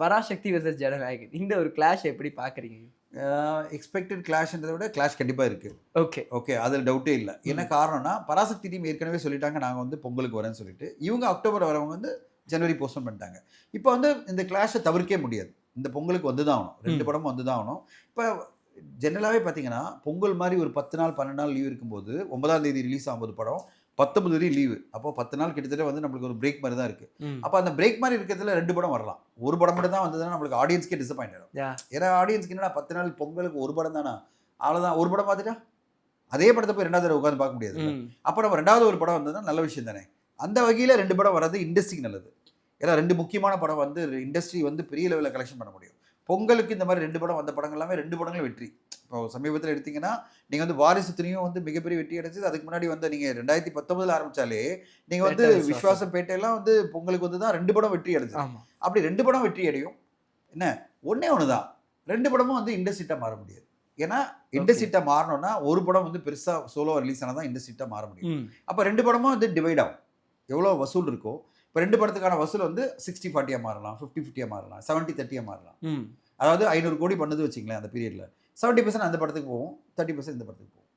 Parasakthi versus Jananayagan இந்த ஒரு clash எப்படி பார்க்குறீங்க? எக்ஸ்பெக்டட் கிளாஷ்ன்றதை விட கிளாஷ் கண்டிப்பாக இருக்குது. ஓகே. ஓகே, அதில் டவுட்டே இல்லை. என்ன காரணம்னா, பராசக்தி டீம் ஏற்கனவே சொல்லிட்டாங்க நாங்கள் வந்து பொங்கலுக்கு வரேன்னு சொல்லிட்டு. இவங்க அக்டோபர் வரவங்க வந்து ஜனவரி போஸ்ட்போன் பண்ணிட்டாங்க. இப்போ வந்து இந்த கிளாஷை தவிர்க்கவே முடியாது. இந்த பொங்கலுக்கு வந்து தான் ஆகணும். 2 படமும் வந்து தான் ஆகணும். இப்போ ஜென்ரலாகவே பார்த்தீங்கன்னா, பொங்கல் மாதிரி ஒரு 10 நாள் 12 நாள் லீவ் இருக்கும்போது 9ஆம் தேதி ரிலீஸ் ஆகும்போது படம் 19 வரையும் லீவு. அப்போ 10 நாள் கிட்டத்தட்ட வந்து நம்மளுக்கு ஒரு பிரேக் மாதிரி தான் இருக்குது. அப்போ அந்த பிரேக் மாதிரி இருக்கிறதுல 2 படம் வரலாம். ஒரு படம் மட்டும் தான் வந்ததுன்னா நம்மளுக்கு ஆடியன்ஸ்க்கே டிசப்பாயிண்ட் ஆகிடும். ஏன்னா ஆடியன்ஸ்க்கு என்னன்னா 10 நாள் பொங்கலுக்கு ஒரு படம் தானே, அவ்வளோதான். ஒரு படம் பார்த்துட்டா அதே படத்தை போய் 2வது தடவை உட்காந்து பார்க்க முடியாது. அப்போ நம்ம 2வது ஒரு படம் வந்ததுன்னா நல்ல விஷயம் தானே. அந்த வகையில் 2 படம் வர்றது இண்டஸ்ட்ரிக்கு நல்லது. ஏன்னா 2 முக்கியமான படம் வந்து இண்டஸ்ட்ரி வந்து பெரிய லெவலில் கலெக்ஷன் பண்ண முடியும். பொங்கலுக்கு இந்த மாதிரி 2 படம் வந்த படங்கள் எல்லாமே 2 படங்களும் வெற்றி. இப்போ சமீபத்தில் எடுத்தீங்கன்னா நீங்கள் வந்து வாரிசு துணியும் வந்து மிகப்பெரிய வெற்றி அடைஞ்சது. அதுக்கு முன்னாடி வந்து நீங்கள் 2019 ஆரம்பித்தாலே நீங்கள் வந்து விஸ்வாசம் பேட்டையெல்லாம் வந்து பொங்கலுக்கு வந்து தான் 2 படம் வெற்றி அடைஞ்சது. அப்படி 2 படம் வெற்றி அடையும். என்ன ஒன்றே ஒன்று தான், 2 படமும் வந்து இண்டஸ்ட்ரிட்டாக மாற முடியாது. ஏன்னா இண்டஸ்ட்ரிட்டாக மாறணும்னா ஒரு படம் வந்து பெருசாக சோலோவாக ரிலீஸ் ஆனால் தான் இண்டஸ்ட்ரிட்டாக மாற முடியும். அப்போ 2 படமும் வந்து டிவைட் ஆகும். எவ்வளோ வசூல் இருக்கோ, இப்போ 2 படத்துக்கான வசூல் வந்து 60-40 மாறலாம், 50-50 மாறலாம், 70-30 மாறலாம். அதாவது 500 கோடி பண்ணது வச்சிங்களேன் அந்த பீரியடில் 70% அந்த படத்துக்கு போகும், 30% இந்த படத்துக்கு போகும்.